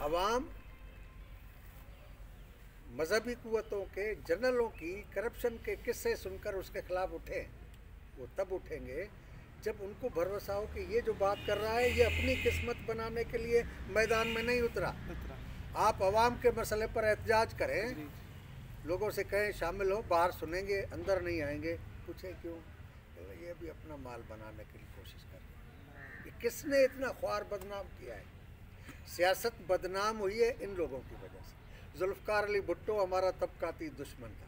عوام مذہبی قوتوں کے جنرلوں کی کرپشن کے قصے سن کر اس کے خلاف اٹھے. وہ تب اٹھیں گے جب ان کو بھروسہ ہو کہ یہ جو بات کر رہا ہے یہ اپنی قسمت بنانے کے لیے میدان میں نہیں اترا. آپ عوام کے مسئلے پر احتجاج کریں, لوگوں سے کہیں شامل ہو, باہر سنیں گے, اندر نہیں آئیں گے. پوچھیں کیوں؟ یہ بھی اپنا مال بنانے کے لیے کوشش کر رہے ہیں. یہ کس نے اتنا خوار بدنام کیا ہے؟ سیاست بدنام ہوئی ہے ان لوگوں کی وجہ سے. ذوالفقار علی بھٹو ہمارا طبقاتی دشمن تھا.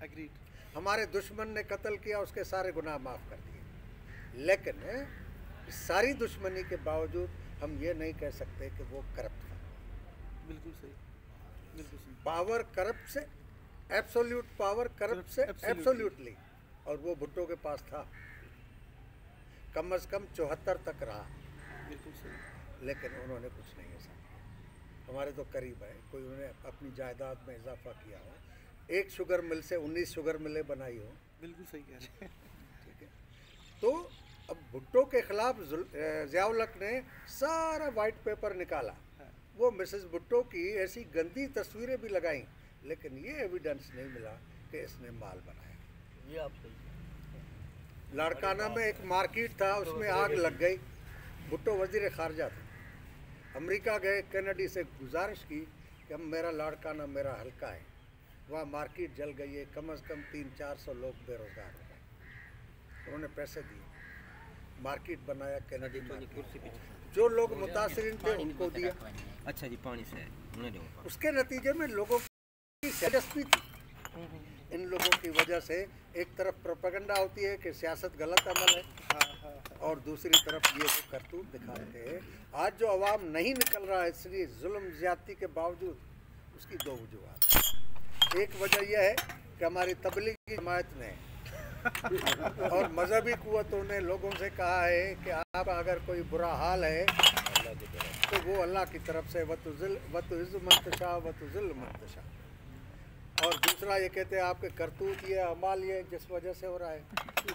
اگریڈ. ہمارے دشمن نے قتل کیا, اس کے سارے گناہ معاف کر دیے. لیکن اس ساری دشمنی کے باوجود ہم یہ نہیں کہہ سکتے کہ وہ کرپٹ تھا. بالکل صحیح, بالکل صحیح. پاور کرپٹ سے ایبسولوٹ پاور, کرپٹ سے ایبسولوٹلی, اور وہ بھٹو کے پاس تھا. کم از کم 74 تک رہا. بالکل صحیح. لیکن انہوں نے کچھ نہیں ایسا کیا. ہمارے تو قریب ہے, کوئی انہوں نے اپنی جائیداد میں اضافہ کیا ہو, 1 شوگر مل سے 19 شوگر ملیں بنائی ہو. بالکل صحیح کہہ رہے ہیں. ٹھیک ہے. تو اب بھٹو کے خلاف ضیاء الحق نے سارا وائٹ پیپر نکالا. وہ مسز بھٹو کی ایسی گندی تصویریں بھی لگائیں, لیکن یہ ایویڈنس نہیں ملا کہ اس نے مال بنایا. یہ آپ صحیح. لاڑکانہ میں ایک مارکیٹ تھا, اس میں آگ لگ گئی. بھٹو وزیر خارجہ تھا. امریکہ گئے, کینیڈی سے گزارش کی کہ ہم میرا لاڑکانہ میرا حلقہ ہے, وہاں مارکیٹ جل گئی ہے, کم از کم 300-400 لوگ بے روزگار ہو گئے. انہوں نے پیسے دیے, مارکیٹ بنایا, کینیڈی مارکیٹ. جو لوگ متاثرین تھے ان کو دیا. اچھا جی, پانی سے اس کے نتیجے میں لوگوں کی دلچسپی تھی. ان لوگوں کی وجہ سے ایک طرف پروپیگنڈا ہوتی ہے کہ سیاست غلط عمل ہے, اور دوسری طرف یہ جو کرتوت دکھاتے ہیں. آج جو عوام نہیں نکل رہا ہے اس لیے ظلم زیادتی کے باوجود, اس کی 2 وجوہات. ایک وجہ یہ ہے کہ ہماری تبلیغی جماعت نے اور مذہبی قوتوں نے لوگوں سے کہا ہے کہ آپ اگر کوئی برا حال ہے تو وہ اللہ کی طرف سے وَتُعِزُّ مَن تَشَاءُ وَتُذِلُّ مَن تَشَاءُ. اور دوسرا یہ کہتے ہیں آپ کے کرتوت یہ اعمال یہ جس وجہ سے ہو رہا ہے.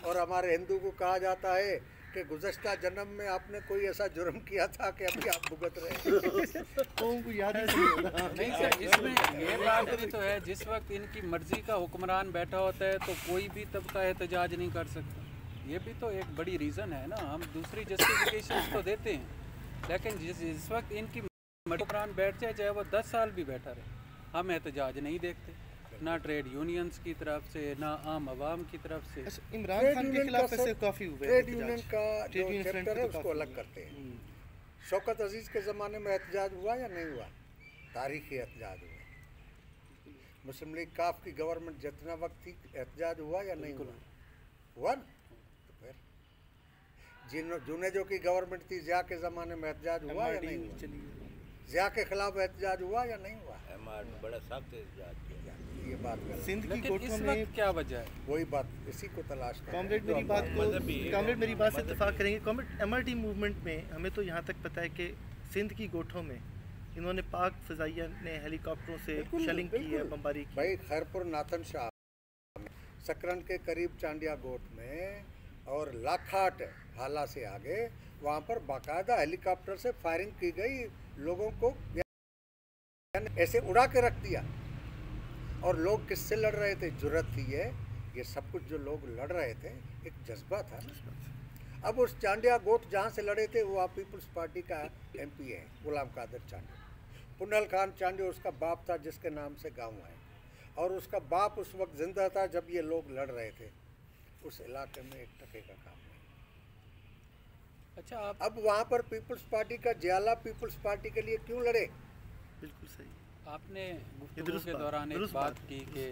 اور ہمارے ہندو کو کہا جاتا ہے کہ گزشتہ جنم میں آپ نے کوئی ایسا جرم کیا تھا کہ ابھی آپ بھگت رہے ہیں. قوم کو یاد نہیں سر, اس میں یہ بات بھی تو ہے, جس وقت ان کی مرضی کا حکمران بیٹھا ہوتا ہے تو کوئی بھی طبقہ احتجاج نہیں کر سکتا. یہ بھی تو ایک بڑی ریزن ہے نا. ہم دوسری جسٹیفیکیشنز تو دیتے ہیں, لیکن جس وقت ان کی حکمران بیٹھ جائے, چاہے وہ 10 سال بھی بیٹھا رہے, ہم احتجاج نہیں دیکھتے, نہ ٹریڈ یونینز کی طرف سے, نہ عام عوام کی طرف سے. عمران خان کے خلاف ایسے کافی ہوئے. ٹریڈ یونین کا جو چیپٹر ہے اس کو الگ کرتے ہیں. شوکت عزیز کے زمانے میں احتجاج ہوا یا نہیں ہوا؟ تاریخی احتجاج ہوا. مسلم لیگ کاف کی گورنمنٹ جتنا وقت تھی احتجاج ہوا یا نہیں ہوا؟ ہوا نا. تو پھر جونیجو کی گورنمنٹ تھی, ضیاء کے زمانے میں احتجاج ہوا یا نہیں ہوا؟ ضیاء کے خلاف احتجاج ہوا یا نہیں ہوا؟ بڑا سخت احتجاج کیا. یہ بات لیکن اس وقت کیا وجہ ہے؟ وہی بات, اسی کو تلاش کریں. کامریڈ میری بات سے اتفاق کریں گے. کامریڈ MRT موومنٹ میں ہمیں تو یہاں تک پتہ ہے کہ سندھ کی گوٹھوں میں انہوں نے پاک فضائیہ نے ہیلی کاپٹروں سے شیلنگ کی ہے, بمباری کی. بھائی خیرپور ناتھن شاہ, سکرن کے قریب چانڈیا گوٹ میں اور لاکھاٹ حالہ سے آگے, وہاں پر باقاعدہ ہیلی کاپٹر سے فائرنگ کی گئی, لوگوں کو ایسے اڑا کے رکھ دیا. اور لوگ کس سے لڑ رہے تھے؟ جرأت تھی. یہ سب کچھ جو لوگ لڑ رہے تھے ایک جذبہ تھا. اب اس چانڈیا گوٹ جہاں سے لڑے تھے وہ آپ پیپلز پارٹی کا MP ہے, غلام قادر چانڈیا. پنل خان چانڈیا اس کا باپ تھا جس کے نام سے گاؤں ہے, اور اس کا باپ اس وقت زندہ تھا جب یہ لوگ لڑ رہے تھے. اس علاقے میں ایک ٹکے کا کام نہیں. اچھا, اب وہاں پر پیپلز پارٹی کا جیالہ پیپلز پارٹی کے لیے کیوں لڑے؟ بالکل صحیح. آپ نے گفتگو کے دوران ایک بات کی کہ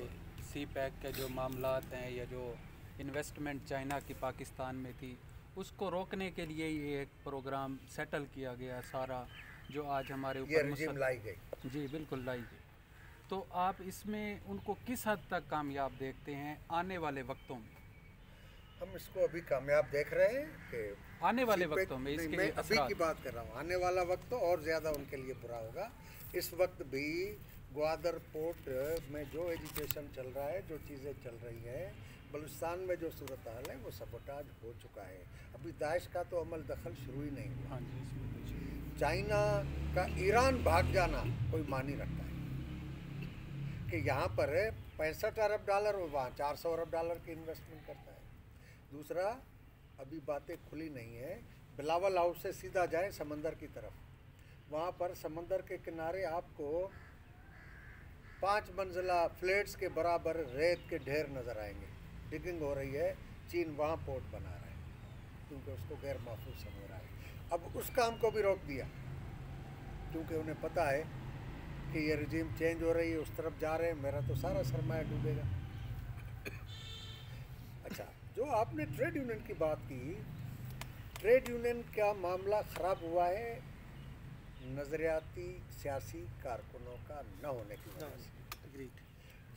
CPEC کے جو معاملات ہیں یا جو انویسٹمنٹ چائنا کی پاکستان میں تھی, اس کو روکنے کے لیے یہ ایک پروگرام سیٹل کیا گیا سارا, جو آج ہمارے اوپر رجیم لائی گئی. جی بالکل لائی گئی. تو آپ اس میں ان کو کس حد تک کامیاب دیکھتے ہیں آنے والے وقتوں میں؟ ہم اس کو ابھی کامیاب دیکھ رہے ہیں کہ آنے والے وقتوں میں اس کے میں ابھی کی بات کر رہا ہوں. آنے والا وقت تو اور زیادہ ان کے لیے برا ہوگا. اس وقت بھی گوادر پورٹ میں جو ایجوکیشن چل رہا ہے, جو چیزیں چل رہی ہیں, بلوچستان میں جو صورتحال ہے وہ سبوٹاج ہو چکا ہے. ابھی داعش کا تو عمل دخل شروع ہی نہیں ہوا. چائنا का ईरान भाग जाना कोई मानी रखता है कि यहाँ पर 65 अरब डॉलर और वहाँ 400 अरब डॉलर की इन्वेस्टमेंट करता है। दूसरा, अभी बातें खुली नहीं है, बिलावल हाउस से सीधा जाए समंदर की तरफ, वहाँ पर समंदर के किनारे आपको 5 मंजिला फ्लैट्स के बराबर रेत के ढेर नज़र आएंगे। डिगिंग हो रही है, चीन वहाँ पोर्ट बना रहा है क्योंकि उसको गैर महफूज समझ रहा है। अब उस काम को भी रोक दिया क्योंकि उन्हें पता है कि ये रजीम चेंज हो रही है, उस तरफ जा रहे हैं, मेरा तो सारा सरमाया डूबेगा। अच्छा, जो आपने ट्रेड यूनियन की बात की, ट्रेड यूनियन का मामला ख़राब हुआ है नज़रियाती सियासी कारकुनों का न होने की वजह से।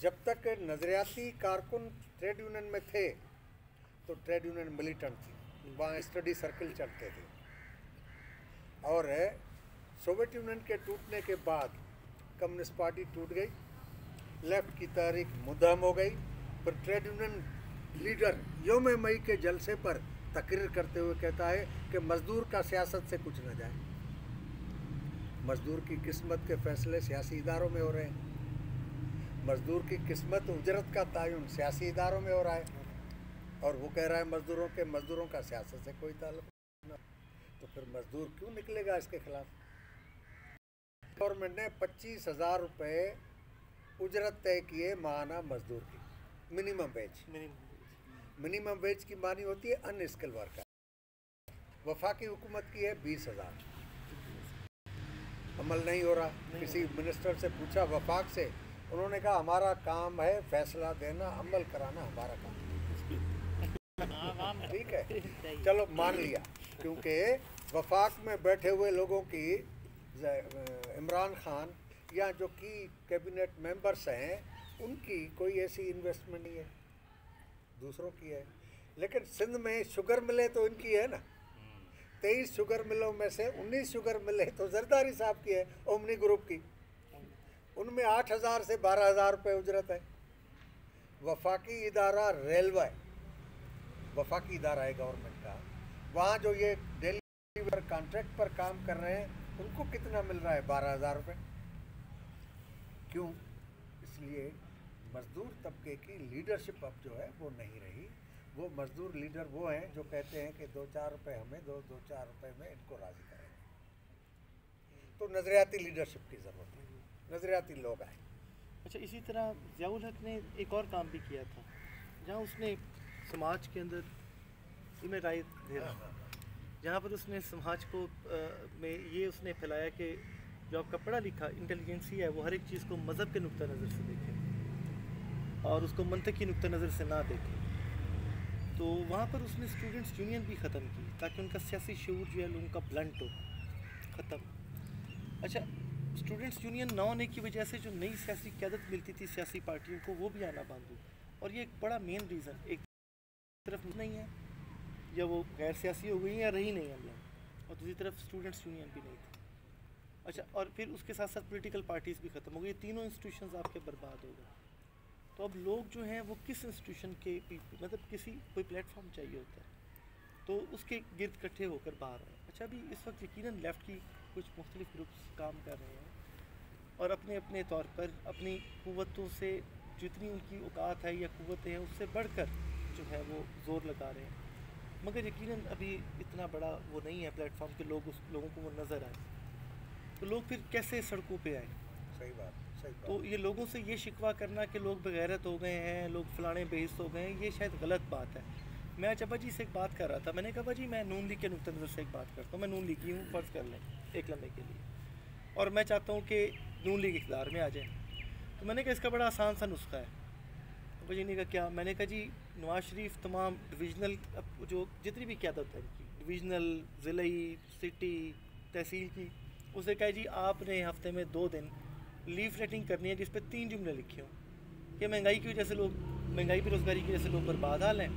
जब तक नज़रियाती कारकुन ट्रेड यूनियन में थे तो ट्रेड यूनियन मिलिटेंट थी, वहाँ स्टडी सर्कल चलते थे। और सोवियत यूनियन के टूटने के बाद कम्युनिस्ट पार्टी टूट गई, लेफ्ट की तारीख मुद्दम हो गई। पर ट्रेड यूनियन लीडर यौम मई के जलसे पर तकरीर करते हुए कहता है कि मजदूर का सियासत से कुछ न जाए। मजदूर की किस्मत के फैसले सियासी इदारों में हो रहे हैं, मजदूर की किस्मत उजरत का तयन सियासी इदारों में हो रहा है, और वो कह रहा है मजदूरों का सियासत से कोई ताल्लुक नहीं। तो फिर मजदूर क्यों निकलेगा इसके खिलाफ? गवर्नमेंट ने 25,000 रुपये उजरत तय किए माहाना मजदूर की, मिनिमम वेज की मानी होती है अनस्किल्ड वर्कर। वफाकी हुकूमत की है 20,000, अमल नहीं हो रहा। किसी मिनिस्टर से पूछा वफाक से, उन्होंने कहा हमारा काम है फैसला देना, अमल कराना हमारा काम। ठीक है, चलो मान लिया, क्योंकि वफाक में बैठे हुए लोगों की, इमरान खान या जो की कैबिनेट मेंबर्स हैं, उनकी कोई ऐसी इन्वेस्टमेंट नहीं है, दूसरों की है। लेकिन सिंध में शुगर मिले तो इनकी है ना। 23 शुगर मिलों में से 19 शुगर मिले तो जरदारी साहब की है, ओमनी ग्रुप की। उनमें 8,000 से 12,000 रुपये उजरत है। वफाकी इदारा रेलवे, वफाकी इदारा है गवर्नमेंट का, वहाँ जो ये डेली पर कॉन्ट्रैक्ट पर काम कर रहे हैं उनको कितना मिल रहा है? 12,000 रुपये। क्यों? इसलिए मजदूर तबके की लीडरशिप अब जो है वो नहीं रही। वो मजदूर लीडर वो हैं जो कहते हैं कि 2-4 रुपये हमें दो, 2-4 रुपये में इनको राज़ी करेंगे। तो नज़रियाती लीडरशिप की ज़रूरत है, नज़रियाती लोग आए। अच्छा, इसी तरह ज़ियाउल हक ने एक और काम भी किया था, जहाँ उसने समाज के अंदर इमें राय दे रहा, जहाँ पर उसने समाज को में ये उसने फैलाया कि जो आपका पढ़ा लिखा इंटेलिजेंसी है वो हर एक चीज़ को मज़हब के नुक्ता नज़र से देखे और उसको मंतकी नुक्ता नज़र से ना देखे। तो वहाँ पर उसने स्टूडेंट्स यूनियन भी ख़त्म की ताकि उनका सियासी शऊर जो है लोगों का ब्लंट हो, ख़त्म। अच्छा, स्टूडेंट्स यूनियन ना होने की वजह से जो नई सियासी क़यादत मिलती थी सियासी पार्टियों को, वो भी आना बंद हुई। और ये एक बड़ा मेन रीज़न, एक तरफ नहीं है या वो गैर सियासी हो गई या रही नहीं हम लोग, और दूसरी तरफ स्टूडेंट्स यूनियन भी नहीं थी। अच्छा, और फिर उसके साथ साथ पॉलिटिकल पार्टीज़ भी ख़त्म हो गई, तीनों इंस्टीट्यूशंस आपके बर्बाद हो गए। तो अब लोग जो हैं वो किस इंस्टीट्यूशन के मतलब किसी कोई प्लेटफॉर्म चाहिए होता है तो उसके गिर्द इकट्ठे होकर बाहर आए। अच्छा, अभी इस वक्त यकीनन लेफ़्ट की कुछ मुख्तलिफ ग्रुप्स काम कर रहे हैं और अपने अपने तौर पर अपनी क़ुव्वतों से जितनी उनकी औकात है या क़ुव्वतें हैं उससे बढ़कर जो है वो ज़ोर लगा रहे हैं, मगर यकीनन अभी इतना बड़ा वो नहीं है प्लेटफॉर्म के लोग उस लोगों को वो नज़र आए। तो लोग फिर कैसे सड़कों पे आए? सही बात, सही बात। तो ये लोगों से ये शिकवा करना कि लोग बेगैरत हो गए हैं, लोग फलाने बेइज्जत हो गए हैं, ये शायद गलत बात है। मैं अब्बा जी से एक बात कर रहा था, मैंने कहा जी मैं नून लीग के नुक्ते नज़र से एक बात करता हूँ, मैं नून लीगी हूँ फ़र्ज़ कर लें एक लम्हे के लिए, और मैं चाहता हूँ कि नून लीग इक़्तिदार में आ जाए। तो मैंने कहा इसका बड़ा आसान सा नुस्खा है। अब्बा जी ने कहा क्या? मैंने कहा जी नवाज शरीफ तमाम डिविजनल जो जितनी भी क़यादत है उनकी, डिविजनल, ज़िलाई, सिटी, तहसील की, उसे कहा जी आपने हफ्ते में 2 दिन लीफलेटिंग करनी है जिस पे 3 जुमले लिखे हों कि महंगाई की वजह से लोग, महंगाई बेरोज़गारी की वजह से लोग बर्बाद हाल हैं,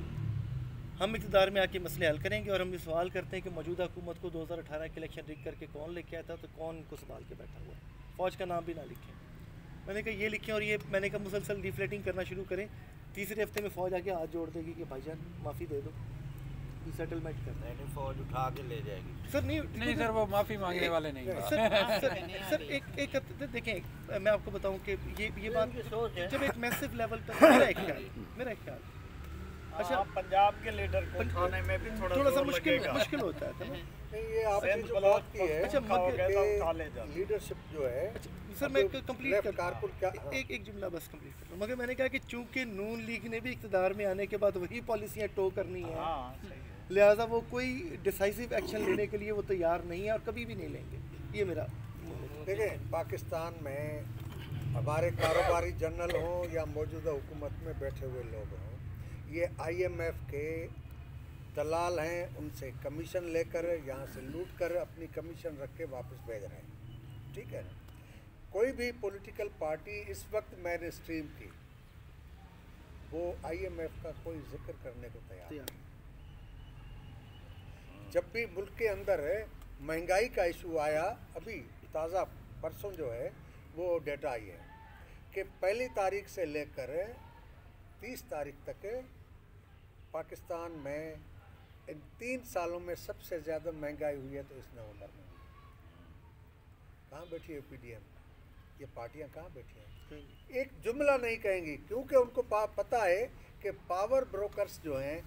हम इक़्तिदार में आके मसले हल करेंगे। और हम ये सवाल करते हैं कि मौजूदा हुकूमत को 2018 के इलेक्शन रिग करके कौन लेके आया था, तो कौन इनको संभाल के बैठा हुआ है, फ़ौज का नाम भी ना लिखें। मैंने कहा ये लिखें, और ये मैंने कहा मुसलसल लीफलेटिंग करना शुरू करें, तीसरे हफ्ते में फ़ौज आके हाथ जोड़ देगी कि भाईजान माफ़ी दे दो। की सेटलमेंट करना है। नहीं फौज उठा के ले जाएगी। सर नहीं सर, वो माफ़ी मांगने वाले नहीं हैं। सर एक देखें, मैं आपको बताऊं कि ये बात जब एक मैसिव लेवल पर मेरा एक ख्याल अच्छा पंजाब के लीडर को उठाने में भी थोड़ा सा मुश्किल होता है ना। नहीं, ये आपने जो बात की है, अच्छा, लीडरशिप जो है, सर मैं कंप्लीट लेफ्ट कारकुन क्या एक जुमला बस कंप्लीट कर लूँ। मगर मैंने कहा कि चूंकि नून लीग ने भी इक़्तिदार में आने के बाद वही पॉलिसियाँ टो करनी है, लिहाजा वो कोई डिसाइसिव एक्शन लेने के लिए वो तैयार नहीं है और कभी भी नहीं लेंगे। ये मेरा देखें, पाकिस्तान में हमारे कारोबारी जनरल हों या मौजूदा हुकूमत में बैठे हुए लोग हों, ये IMF के दलाल हैं, उनसे कमीशन लेकर यहाँ से लूट कर अपनी कमीशन रख के वापस भेज रहे हैं, ठीक है ना। कोई भी पॉलिटिकल पार्टी इस वक्त मेन स्ट्रीम की वो IMF का कोई जिक्र करने को तैयार नहीं। जब भी मुल्क के अंदर महंगाई का इशू आया, अभी ताज़ा परसों जो है वो डेटा आई है कि पहली तारीख से लेकर 30 तारीख तक पाकिस्तान में इन 3 सालों में सबसे ज़्यादा महंगाई हुई है तो इस नवंबर में हुई है। कहाँ बैठी है PDM? ये पार्टियां कहाँ बैठी हैं? एक जुमला नहीं कहेंगी, क्योंकि उनको पता है कि पावर ब्रोकर्स जो हैं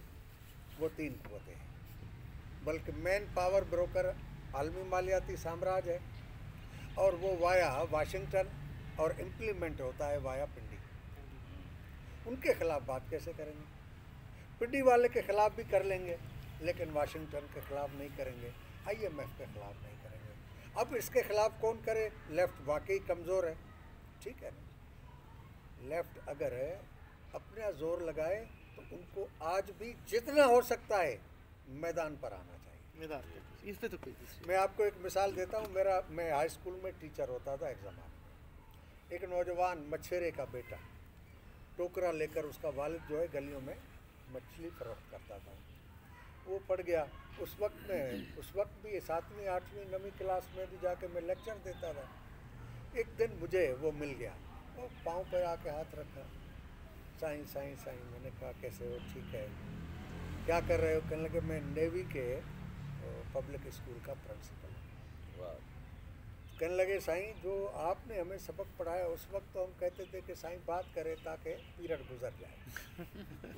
वो 3 कुव्वतें हैं, बल्कि मेन पावर ब्रोकर आलमी मालियाती साम्राज्य है और वो वाया वाशिंगटन और इम्प्लीमेंट होता है वाया पिंडी। उनके खिलाफ बात कैसे करेंगे? पिंडी वाले के खिलाफ भी कर लेंगे, लेकिन वाशिंगटन के खिलाफ नहीं करेंगे, IMF के खिलाफ नहीं करेंगे। अब इसके खिलाफ कौन करे? लेफ्ट वाकई कमज़ोर है, ठीक है ना। लेफ्ट अगर अपना जोर लगाए तो उनको आज भी जितना हो सकता है मैदान पर आना चाहिए। इस पे तो कोई मैं आपको एक मिसाल देता हूँ। मैं हाई स्कूल में टीचर होता था एक ज़माने में। एक नौजवान मछेरे का बेटा टोकरा लेकर, उसका वालिद जो है गलियों में मछली फरोख्त करता था, वो पड़ गया। उस वक्त भी 7वीं 8वीं 9वीं क्लास में भी जाके मैं लेक्चर देता था। एक दिन मुझे वो मिल गया, वो पाँव पर आके हाथ रखा, साईं साईं साईं। मैंने कहा कैसे हो? ठीक है। क्या कर रहे हो? कहने लगे मैं नेवी के पब्लिक स्कूल का प्रिंसिपल हूँ। कहने लगे साईं, जो आपने हमें सबक पढ़ाया उस वक्त तो हम कहते थे कि साईं बात करें ताकि पीरियड गुजर जाए,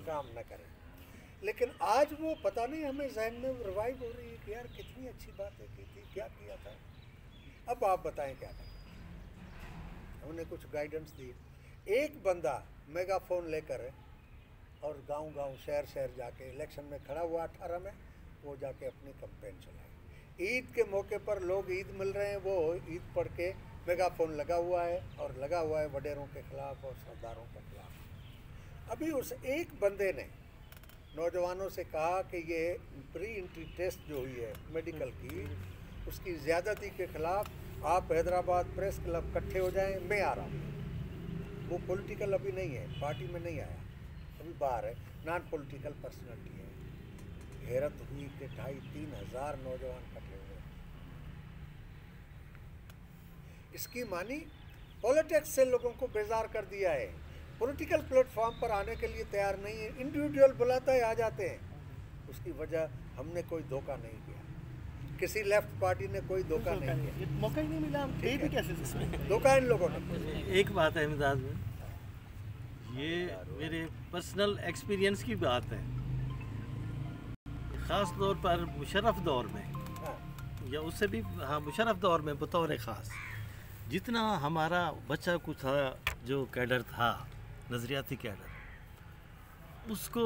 काम न करें। लेकिन आज वो पता नहीं हमें जहन में रिवाइव हो रही है कि यार कितनी अच्छी बातें की थी, क्या किया था। अब आप बताएं क्या करें? हमने कुछ गाइडेंस दी। एक बंदा मेगाफोन लेकर और गांव-गांव शहर जाके इलेक्शन में खड़ा हुआ 18 में, वो जाके अपनी कैंपेन चलाई। ईद के मौके पर लोग ईद मिल रहे हैं, वो ईद पढ़ के मेगाफोन लगा हुआ है और लगा हुआ है वडेरों के खिलाफ और सरदारों के खिलाफ। अभी उस एक बंदे ने नौजवानों से कहा कि ये प्री एंट्री टेस्ट जो हुई है मेडिकल की, उसकी ज़्यादती के खिलाफ आप हैदराबाद प्रेस क्लब इकट्ठे हो जाएं, मैं आ रहा हूँ। वो पॉलिटिकल अभी नहीं है, पार्टी में नहीं आया, अभी बाहर है, नॉन पॉलिटिकल पर्सनैलिटी है। हैरत हुई कि 2,500-3 हज़ार नौजवान इकट्ठे हुए। इसकी मानी पॉलिटिक्स से लोगों को बेजार कर दिया है, पॉलिटिकल प्लेटफॉर्म पर आने के लिए तैयार नहीं है। इंडिविजुअल बुलाता है, आ जाते हैं। उसकी वजह हमने कोई धोखा नहीं किया, किसी लेफ्ट पार्टी ने कोई धोखा नहीं किया, मौका ही नहीं मिला। हम थे भी कैसे इसमें? धोखा इन लोगों ने। एक बात है इमदाद में, ये मेरे पर्सनल एक्सपीरियंस की बात है। ख़ास तौर पर मुशर्रफ दौर में या उससे भी, हाँ मुशर्रफ दौर में बतौर ख़ास, जितना हमारा बच्चा कुछ था जो कैडर था, नज़रियाती कैडर, उसको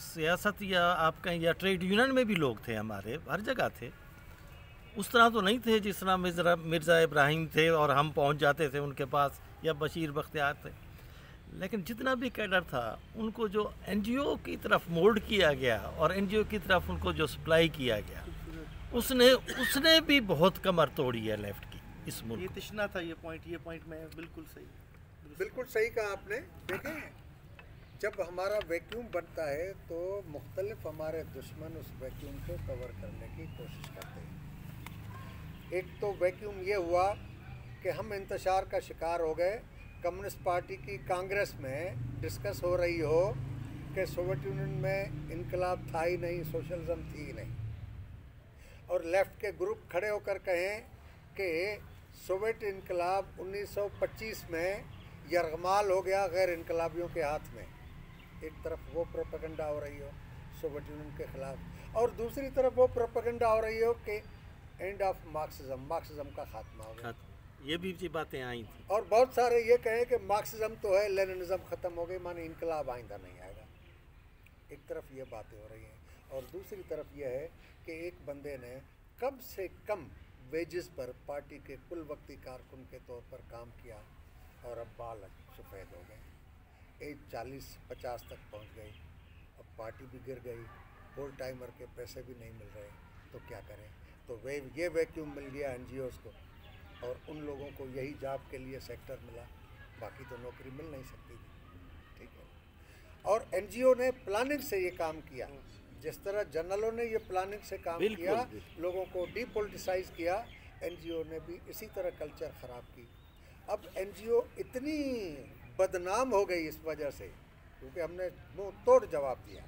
सियासत या आप कहें या ट्रेड यूनियन में भी लोग थे, हमारे हर जगह थे। उस तरह तो नहीं थे जिस तरह मिर्ज़ा इब्राहिम थे और हम पहुंच जाते थे उनके पास, या बशीर बख्तियार थे। लेकिन जितना भी कैडर था उनको जो NGO की तरफ मोल्ड किया गया और NGO की तरफ उनको जो सप्लाई किया गया, उसने भी बहुत कमर तोड़ी है लेफ्ट की इस मुल्क। ये तशना था, ये पॉइंट में बिल्कुल सही कहा आपने। देखें, जब हमारा वैक्यूम बनता है तो मुख्तलिफ हमारे दुश्मन उस वैक्यूम को कवर करने की कोशिश करते हैं। एक तो वैक्यूम ये हुआ कि हम इंतशार का शिकार हो गए। कम्युनिस्ट पार्टी की कांग्रेस में डिस्कस हो रही हो कि सोवियत यूनियन में इनकलाब था ही नहीं, सोशलिज्म थी ही नहीं, और लेफ्ट के ग्रुप खड़े होकर कहें कि सोवियत इनकलाब 1925 में यरगमाल हो गया गैर इनकलाबियों के हाथ में। एक तरफ वो प्रोपेगेंडा हो रही हो सोवियत यूनियन के ख़िलाफ़, और दूसरी तरफ वो प्रोपेगेंडा हो रही हो कि एंड ऑफ मार्क्सिज्म का खात्मा हो गया। ये भी जी बातें आई थी। और बहुत सारे ये कहें कि मार्क्सिज्म तो है, लेनिनिज्म ख़त्म हो गई, माने इनकलाब आइंदा नहीं आएगा। एक तरफ ये बातें हो रही हैं, और दूसरी तरफ यह है कि एक बंदे ने कम से कम वेजेस पर पार्टी के कुल वक्ती कारकुन के तौर पर काम किया, और अब बाल सफ़ेद हो गए, एज 40-50 तक पहुंच गई, अब पार्टी भी गिर गई, फुल टाइमर के पैसे भी नहीं मिल रहे, तो क्या करें? तो ये वैक्यूम मिल गया NGOs को, और उन लोगों को यही जॉब के लिए सेक्टर मिला, बाकी तो नौकरी मिल नहीं सकती थी। ठीक है, और NGO ने प्लानिंग से ये काम किया, जिस तरह जनरलों ने ये प्लानिंग से काम किया, लोगों को डीपोलिटिसाइज किया, NGO ने भी इसी तरह कल्चर ख़राब की। अब NGO इतनी बदनाम हो गई इस वजह से, क्योंकि हमने मुंह तोड़ जवाब दिया,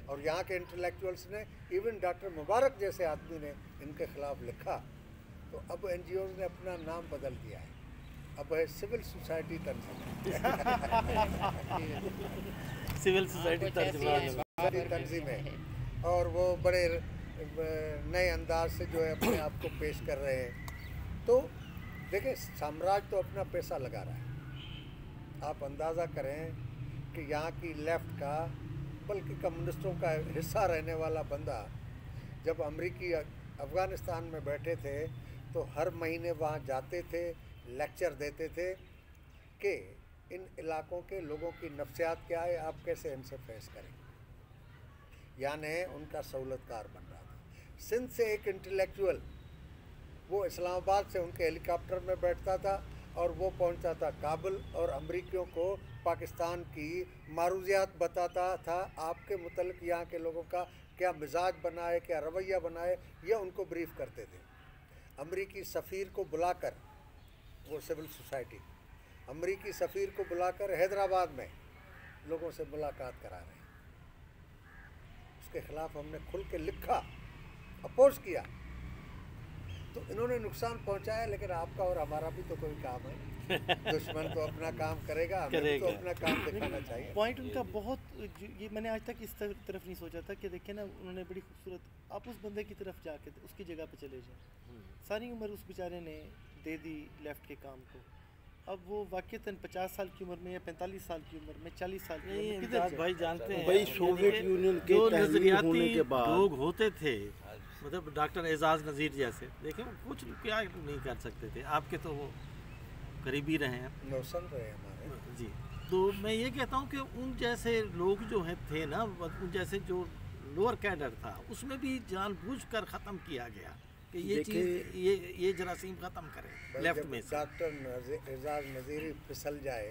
और यहाँ के इंटेलेक्चुअल्स ने, इवन डॉक्टर मुबारक जैसे आदमी ने इनके ख़िलाफ़ लिखा, तो अब NGOs ने अपना नाम बदल दिया है, अब है सिविल सोसाइटी सिविल सोसाइटी तंजीम है, और वो बड़े नए अंदाज से जो है अपने आप को पेश कर रहे हैं। तो देखिए, साम्राज्य तो अपना पैसा लगा रहा है। आप अंदाज़ा करें कि यहाँ की लेफ़्ट का, बल्कि कम्युनिस्टों का हिस्सा रहने वाला बंदा जब अमेरिकी अफ़गानिस्तान में बैठे थे तो हर महीने वहाँ जाते थे, लेक्चर देते थे कि इन इलाकों के लोगों की नफ्सियात क्या है, आप कैसे इनसे फेस करें, यानी उनका सहूलतकार बन रहा था। सिंध से एक इंटेलेक्चुअल, वो इस्लामाबाद से उनके हेलीकॉप्टर में बैठता था और वो पहुंचता था काबुल, और अमरीकियों को पाकिस्तान की मारूजियात बताता था, आपके मुतल्लिक़ यहाँ के लोगों का क्या मिजाज बनाए, क्या रवैया बनाए, ये उनको ब्रीफ करते थे। अमरीकी सफ़ीर को बुलाकर, वो सिविल सोसाइटी, अमरीकी सफ़ीर को बुलाकर हैदराबाद में लोगों से मुलाकात करा रहे हैं। उसके ख़िलाफ़ हमने खुल के लिखा, अपोज किया, तो इन्होंने नुकसान पहुंचाया, लेकिन आपका और हमारा भी तो कोई काम है। दुश्मन तो अपना काम करेगा, हमें भी तो अपना काम दिखाना चाहिए। पॉइंट उनका बहुत, ये मैंने आज तक इस तरफ नहीं सोचा था कि देखिए ना, उन्होंने बड़ी खूबसूरत, आप उस बंदे की तरफ जाके उसकी जगह पे चले जाएं, सारी उम्र उस बेचारे ने दे दी लेफ्ट के काम को, अब वो वाक़ईतन 50 साल की उम्र में या 45 साल की उम्र में, 40 साल की उम्र में किधर जाए? भाई जानते हैं भाई सोवियत यूनियन के जो तहलील नजरियाती होने के बाद लोग होते थे, मतलब डॉक्टर एजाज नज़ीर जैसे, देखिए वो कुछ क्या नहीं कर सकते थे, आपके तो वो करीबी रहे हैं नौसन रहे हमारे जी। तो मैं ये कहता हूँ कि उन जैसे लोग जो हैं थे ना, उन जैसे जो लोअर कैडर था, उसमें भी जानबूझकर ख़त्म किया गया कि ये चीज़, ये जरासीम ख़त्म करें लेफ्ट में से। डॉक्टर एजाज नज़ीर फिसल जाए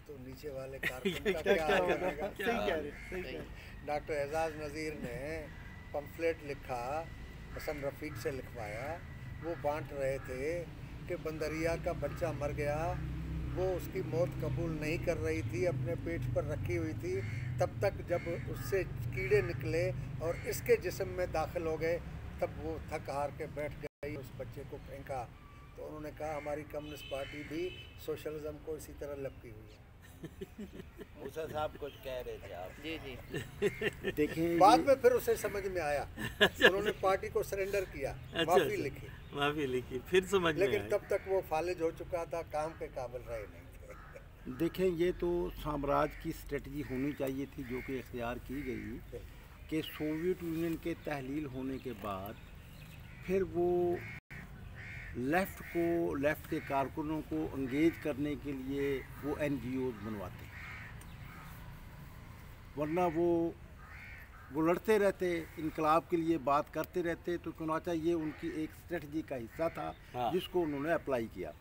तो नीचे वाले कारकुन का क्या होगा? सही कह रहे। डॉक्टर एजाज नज़ीर ने पम्फलेट लिखा, हसन रफ़ीक से लिखवाया, वो बांट रहे थे कि बंदरिया का बच्चा मर गया, वो उसकी मौत कबूल नहीं कर रही थी, अपने पेट पर रखी हुई थी, तब तक जब उससे कीड़े निकले और इसके जिस्म में दाखिल हो गए, तब वो थक हार के बैठ गई, उस बच्चे को फेंका। तो उन्होंने कहा हमारी कम्युनिस्ट पार्टी भी सोशलिज्म को इसी तरह लपकी हुई है। मूसा साहब कुछ कह रहे थे आप? जी जी देखें, बाद में फिर उसे समझ में आया, उन्होंने पार्टी को सरेंडर किया, माफ़ी लिखी, माफ़ी लिखी, फिर समझ में लेकिन आया। तब तक वो फालिज हो चुका था, काम के काबिल रहे नहीं थे। देखें, ये तो साम्राज्य की स्ट्रेटजी होनी चाहिए थी जो कि इख्तियार की गई कि सोवियत यूनियन के तहलील होने के बाद फिर वो लेफ़्ट के कारकुनों को इंगेज करने के लिए वो NGOs बनवाते, वरना वो लड़ते रहते, इनकलाब के लिए बात करते रहते। तो चुनाचा ये उनकी एक स्ट्रेटजी का हिस्सा था, जिसको उन्होंने अप्लाई किया।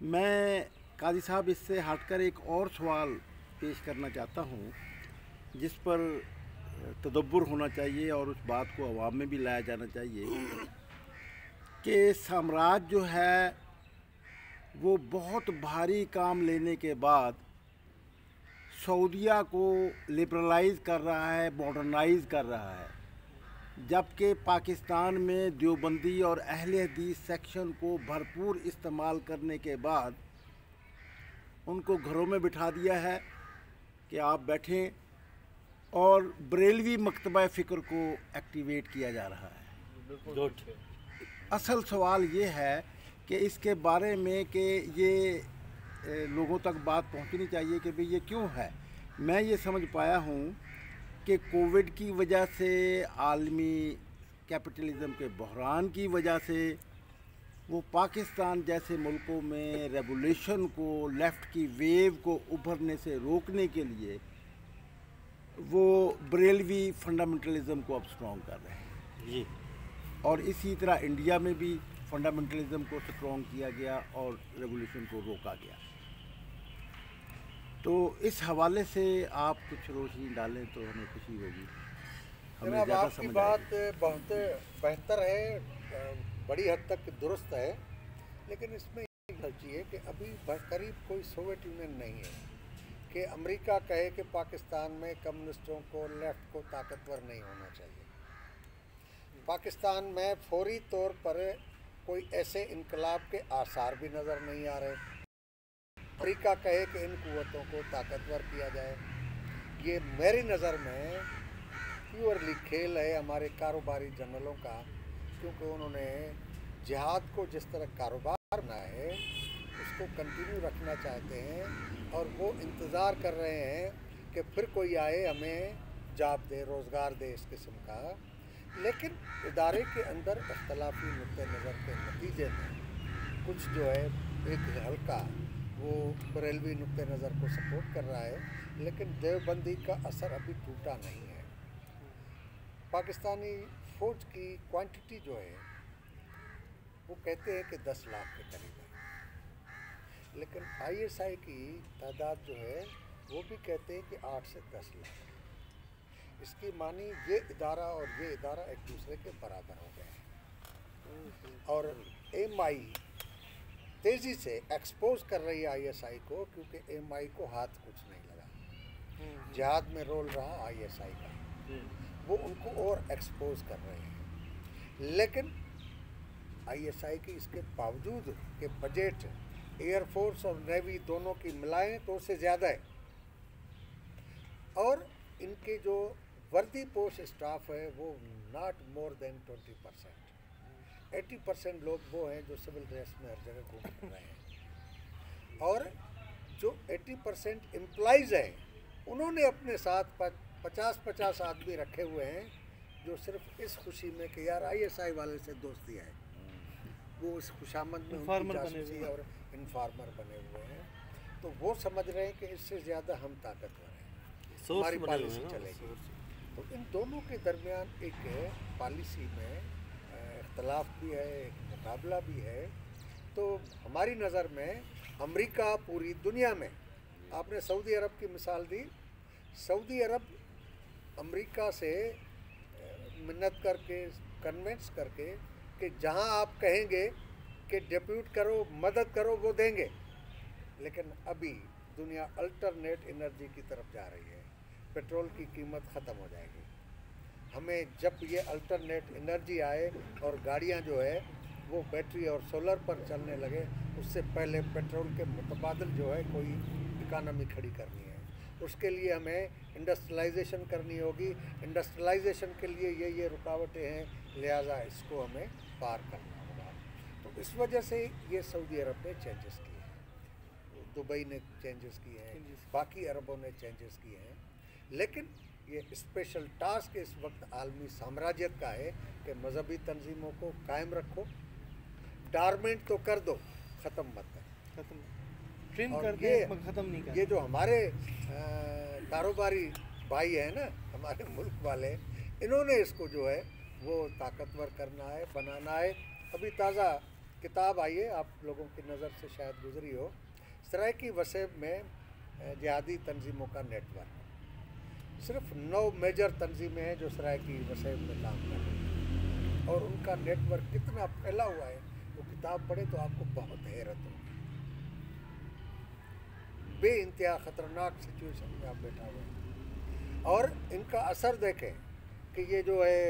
मैं काजी साहब इससे हटकर एक और सवाल पेश करना चाहता हूँ जिस पर तदब्बुर होना चाहिए और उस बात को अवाम में भी लाया जाना चाहिए कि साम्राज्य जो है वो बहुत भारी काम लेने के बाद सऊदीया को लिबरलाइज कर रहा है, मॉडर्नाइज कर रहा है, जबकि पाकिस्तान में देवबंदी और अहले हदीस सेक्शन को भरपूर इस्तेमाल करने के बाद उनको घरों में बिठा दिया है कि आप बैठें, और बरेलवी मकतबा फ़िक्र को एक्टिवेट किया जा रहा है। गुड। असल सवाल ये है कि इसके बारे में कि ये लोगों तक बात पहुंचनी चाहिए कि भाई ये क्यों है। मैं ये समझ पाया हूँ कि कोविड की वजह से, आलमी कैपिटलिज्म के बहरान की वजह से, वो पाकिस्तान जैसे मुल्कों में रेवोल्यूशन को, लेफ़्ट की वेव को उभरने से रोकने के लिए वो बरेलवी फंडामेंटलिज्म को अब स्ट्रॉन्ग कर रहे हैं जी। और इसी तरह इंडिया में भी फंडामेंटलिज्म को स्ट्रॉन्ग किया गया और रेवोल्यूशन को रोका गया। तो इस हवाले से आप कुछ रोशनी डालें तो हमें खुशी होगी, हमें जनाब ज़्यादा आपकी समझ बात बहुत बेहतर है, बड़ी हद तक दुरुस्त है, लेकिन इसमें ये सोचिए कि अभी करीब कोई सोवियत यूनियन नहीं है कि अमेरिका कहे कि पाकिस्तान में कम्युनिस्टों को, लेफ्ट को ताकतवर नहीं होना चाहिए। पाकिस्तान में फौरी तौर पर कोई ऐसे इनकलाब के आसार भी नज़र नहीं आ रहे। अमेरिका कहे कि इन कुव्वतों को ताकतवर किया जाए, ये मेरी नज़र में प्योरली खेल है हमारे कारोबारी जनरलों का, क्योंकि उन्होंने जिहाद को जिस तरह कारोबार बनाया है उसको कंटिन्यू रखना चाहते हैं, और वो इंतज़ार कर रहे हैं कि फिर कोई आए हमें जॉब दे, रोज़गार दे, इस किस्म का। लेकिन इदारे के अंदर इख्तलाफी नुक्ते नज़र के नतीजे में कुछ जो है एक हल्का वो बरेलवी नुक्ते नज़र को सपोर्ट कर रहा है, लेकिन देवबंदी का असर अभी टूटा नहीं है। पाकिस्तानी फ़ौज की क्वांटिटी जो है वो कहते हैं कि 10 लाख के करीब है, लेकिन ISI की तादाद जो है वो भी कहते हैं कि 8 से 10 लाख। इसकी मानी ये इदारा और ये इदारा एक दूसरे के बराबर हो गए हैं, और MI तेज़ी से एक्सपोज कर रही है ISI को, क्योंकि MI को हाथ कुछ नहीं लगा। जिहाद में रोल रहा ISI का, वो उनको और एक्सपोज कर रहे हैं। लेकिन ISI की इसके बावजूद कि बजट एयरफोर्स और नेवी दोनों की मिलाएं तो उससे ज़्यादा है, और इनके जो वर्दी पोस्ट स्टाफ है वो नॉट मोर देन 20%। 80% लोग वो हैं जो सिविल ड्रेस में हर जगह घूम रहे हैं, और जो 80% एम्प्लॉइज़ हैं उन्होंने अपने साथ 50-50 आदमी रखे हुए हैं जो सिर्फ इस खुशी में कि यार ISI वाले से दोस्ती है, वो इस खुशामद में उनकी जासूसी और इन्फॉर्मर बने हुए हैं। तो वो समझ रहे हैं कि इससे ज़्यादा हम ताकतवर हैं, हमारी पॉलिसी चलेगी। तो इन दोनों के दरमियान एक पॉलिसी में इख्तलाफ भी है, एक मुकाबला भी है। तो हमारी नज़र में अमेरिका पूरी दुनिया में, आपने सऊदी अरब की मिसाल दी, सऊदी अरब अमेरिका से मिन्नत करके, कन्विंस करके कि जहां आप कहेंगे कि डिप्यूट करो, मदद करो, वो देंगे। लेकिन अभी दुनिया अल्टरनेट एनर्जी की तरफ जा रही है, पेट्रोल की कीमत ख़त्म हो जाएगी। हमें जब ये अल्टरनेट एनर्जी आए और गाड़ियां जो है वो बैटरी और सोलर पर चलने लगे, उससे पहले पेट्रोल के मुतबादिल जो है कोई इकानमी खड़ी करनी है। उसके लिए हमें इंडस्ट्रियलाइजेशन करनी होगी। इंडस्ट्रियलाइजेशन के लिए ये रुकावटें हैं, लिहाजा इसको हमें पार करना होगा। तो इस वजह से ये सऊदी अरब ने चेंजेस किए हैं, दुबई ने चेंजेस किए हैं, बाकी अरबों ने चेंजेस किए हैं। लेकिन ये स्पेशल टास्क इस वक्त आलमी साम्राज्यत का है कि मजहबी तंजीमों को कायम रखो, डारमेंट तो कर दो, ख़त्म मत कर, ट्रेन और करके ख़त्म नहीं कर। ये जो हमारे कारोबारी भाई हैं ना, हमारे मुल्क वाले, इन्होंने इसको जो है वो ताकतवर करना है, बनाना है। अभी ताज़ा किताब आई है, आप लोगों की नज़र से शायद गुजरी हो, सराइकी वसेब में जिहादी तंजीमों का नेटवर्क। सिर्फ 9 मेजर तंजीमें हैं जो सराइकी वसेब में काम कर रही हैं, और उनका नेटवर्क कितना फैला हुआ है, वो किताब पढ़े तो आपको बहुत हैरत होगी। बे इंतहा ख़तरनाक सिचुएशन में आप बैठा हुआ है। और इनका असर देखें कि ये जो है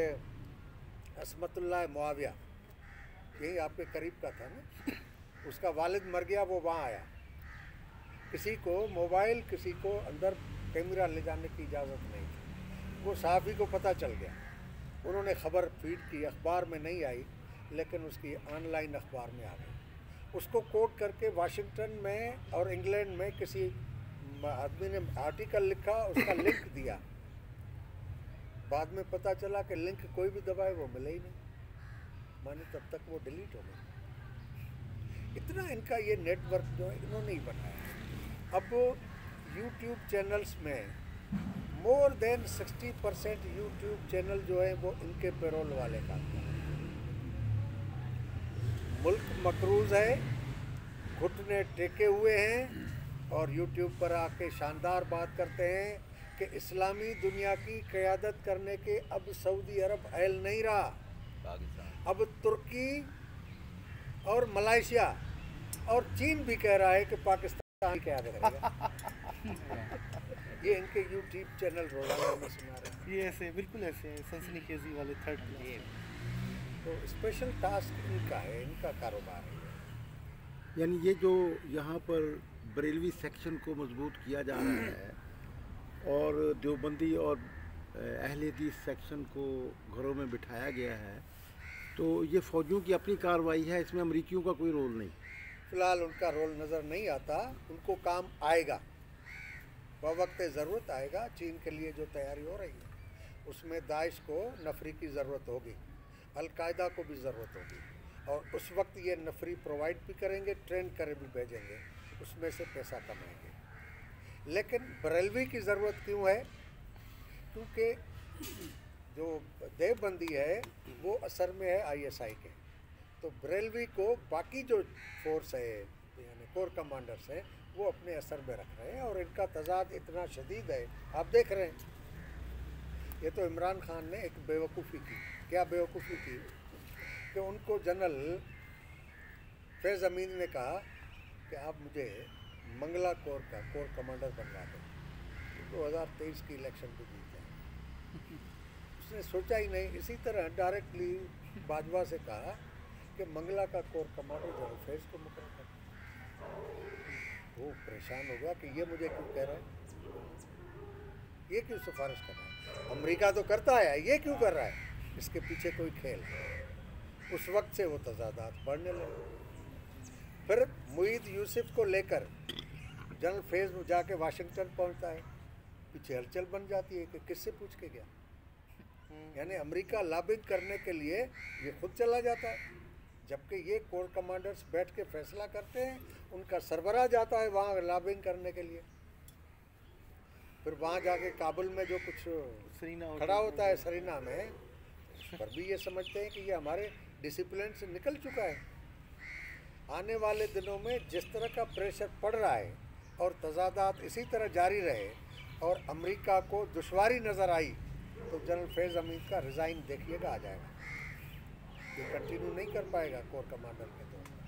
असमतुल्लाह मुआविया, यही आपके करीब का था ना, उसका वालिद मर गया, वो वहाँ आया, किसी को मोबाइल, किसी को अंदर कैमरा ले जाने की इजाज़त नहीं थी। वो सहाफ़ी को पता चल गया, उन्होंने ख़बर फीड की, अखबार में नहीं आई लेकिन उसकी ऑनलाइन अखबार में आ गई। उसको कोट करके वाशिंगटन में और इंग्लैंड में किसी आदमी ने आर्टिकल लिखा, उसका लिंक दिया, बाद में पता चला कि लिंक कोई भी दबाए वो मिले ही नहीं, माने तब तक वो डिलीट हो गई। इतना इनका ये नेटवर्क जो है इन्होंने ही बनाया। अब यूट्यूब चैनल्स में मोर देन 60% यूट्यूब चैनल जो है वो इनके पेरोल वाले काम कर रहे हैं। मुल्क मकरूज़ है, घुटने टेके हुए हैं और यूट्यूब पर आके शानदार बात करते हैं कि इस्लामी दुनिया की क़यादत करने के अब सऊदी अरब अहल नहीं रहा, अब तुर्की और मलेशिया और चीन भी कह रहा है कि पाकिस्तान की क़यादत करेगा। ये इनके यूट्यूब चैनल रोज़ाना में सुना रहे हैं। ये ऐसे बिल्कुल ऐसे सनसनीखेज़ी वाले थर्ड क्लास। तो स्पेशल टास्क इनका है, इनका कारोबार है। यानी ये जो यहाँ पर बरेलवी सेक्शन को मजबूत किया जा रहा है और देवबंदी और अहले हदीस सेक्शन को घरों में बिठाया गया है, तो ये फ़ौजियों की अपनी कार्रवाई है, इसमें अमरीकियों का कोई रोल नहीं। फ़िलहाल उनका रोल नज़र नहीं आता, उनको काम आएगा, वक्त ज़रूरत आएगा। चीन के लिए जो तैयारी हो रही है उसमें दाइश को नफरी की ज़रूरत होगी, अलकायदा को भी ज़रूरत होगी, और उस वक्त ये नफरी प्रोवाइड भी करेंगे, ट्रेन करे भी भेजेंगे, उसमें से पैसा कमाएंगे। लेकिन बरेलवी की ज़रूरत क्यों है? क्योंकि जो देवबंदी है वो असर में है ISI के, तो बरेलवी को बाकी जो फोर्स है यानी कोर कमांडर्स हैं वो अपने असर में रख रहे हैं, और इनका तजाद इतना शदीद है, आप देख रहे हैं। ये तो इमरान खान ने एक बेवकूफ़ी की, क्या बेवकूफ़ी की कि उनको जनरल फैज़ अमीन ने कहा कि आप मुझे मंगला कोर का कोर कमांडर बनवा दें, 2023 की इलेक्शन को जीत जाए। उसने सोचा ही नहीं, इसी तरह डायरेक्टली बाजवा से कहा कि मंगला का कोर कमांडर जनरल फैज़ को मुकर्रर कर। वो परेशान हो गया कि ये मुझे क्यों कह रहा है, ये क्यों सिफारिश कर रहा है, अमेरिका तो करता है, ये क्यों कर रहा है, इसके पीछे कोई खेल है। उस वक्त से वो तजादात बढ़ने लगे। फिर मुईद यूसुफ को लेकर जनरल फैज़ जाके वाशिंगटन पहुंचता है, पीछे हलचल बन जाती है कि किससे पूछ के गया, यानी अमेरिका लॉबिंग करने के लिए ये खुद चला जाता है, जबकि ये कोर कमांडर्स बैठ के फैसला करते हैं, उनका सरबराह जाता है वहाँ लॉबिंग करने के लिए। फिर वहाँ जाके काबुल में जो कुछ खड़ा होता है सरीना में, उस पर भी ये समझते हैं कि ये हमारे डिसिप्लिन से निकल चुका है। आने वाले दिनों में जिस तरह का प्रेशर पड़ रहा है और तजादात इसी तरह जारी रहे और अमेरिका को दुश्वारी नज़र आई, तो जनरल फैज़ अमीन का रिज़ाइन देखिएगा आ जाएगा, ये कंटिन्यू नहीं कर पाएगा कोर कमांडर के तौर पर।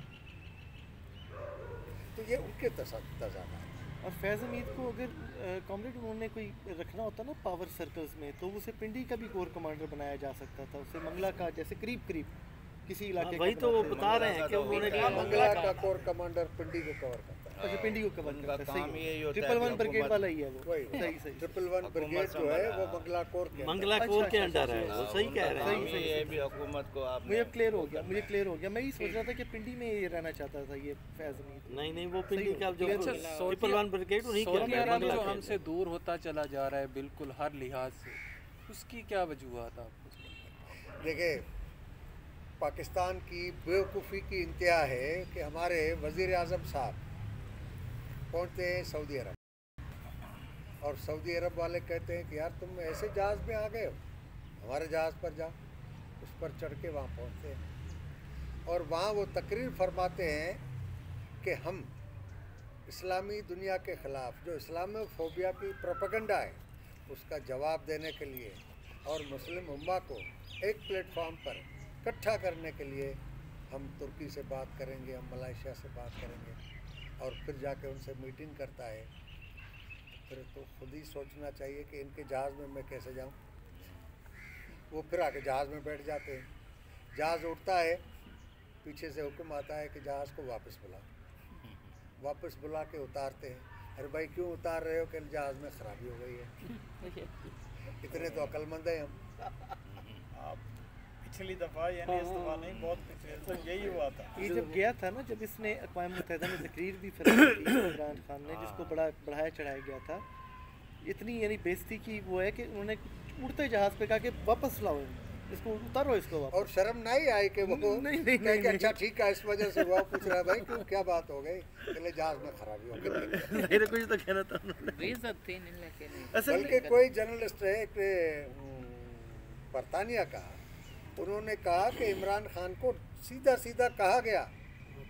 तो ये उनके तजादात। और फैज़ हमीद को अगर कॉमरेड उन्होंने कोई रखना होता ना पावर सर्कल्स में, तो उसे पिंडी का भी कोर कमांडर बनाया जा सकता था, उसे मंगला का जैसे करीब करीब किसी इलाके वही तो वो बता रहे हैं कि उन्होंने मंगला का कोर कमांडर पिंडी को कवर करता है। अच्छा, पिंडी को कवर करता है, काम सही यही है। होता है 111 कि ब्रिगेड वाला ही है वो, वही सही सही। 111 ब्रिगेड जो है वो मंगला कोर के मंगला कोर के अंडर है, वो सही कह रहे हैं। काम ये भी हुकूमत को आप मुझे क्लियर हो गया, मुझे क्लियर हो गया। मैं ये सोच रहा था कि पिंडी में ये रहना चाहता था ये फैज़ हमीद। नहीं नहीं, वो पिंडी का जो अच्छा, 111 ब्रिगेड उन्हीं के सऊदी अंडर अरब मंगला जो के हमसे दूर होता चला जा रहा है बिल्कुल हर लिहाज से, उसकी क्या वजूहत आपको? देखिए, पाकिस्तान की बेवकूफ़ी की इंतहा है कि हमारे वज़ीर आज़म साहब पहुँचते हैं सऊदी अरब, और सऊदी अरब वाले कहते हैं कि यार तुम ऐसे जहाज़ में आ गए हो, हमारे जहाज़ पर जाओ। उस पर चढ़ के वहाँ पहुँचते हैं और वहाँ वो तकरीर फरमाते हैं कि हम इस्लामी दुनिया के ख़िलाफ़ जो इस्लामोफोबिया की प्रोपेगेंडा है उसका जवाब देने के लिए और मुस्लिम उम्मा को एक प्लेटफॉर्म पर इकट्ठा करने के लिए हम तुर्की से बात करेंगे, हम मलेशिया से बात करेंगे, और फिर जाके उनसे मीटिंग करता है, फिर तो खुद ही सोचना चाहिए कि इनके जहाज़ में मैं कैसे जाऊं। वो फिर आके जहाज़ में बैठ जाते हैं, जहाज़ उड़ता है, पीछे से हुक्म आता है कि जहाज़ को वापस बुलाओ। वापस बुला के उतारते हैं। अरे भाई क्यों उतार रहे हो? कि जहाज़ में ख़राबी हो गई है। इतने तो अक्लमंद हैं हम। पिछली दफ़ा यानी इस दफ़ा नहीं, बहुत पिछले तो यही हुआ था। ये जब गया था ना, जब इसने अक़वाम मुत्तहिदा में तकरीर भी फरमाई थी इमरान खान ने, जिसको बड़ा बढ़ाया चढ़ाया गया था, इतनी यानी बेइज्जती की वो है कि उन्होंने उड़ते जहाज़ पे कहा कि वापस लाओ इसको, उतारो इसको वापस। और शर्म नहीं आई कि वो नहीं, अच्छा ठीक है, इस वजह से वो पूछ रहा है भाई क्यों, क्या बात हो गई? पहले जहाज़ में खराबी हो गई। मेरे कुछ तो कहना था उन्होंने। बेइज्जत थी नहीं लेके नहीं। असल बल्कि कोई जर्नलिस्ट है एक बरतानिया का, उन्होंने कहा कि इमरान खान को सीधा सीधा कहा गया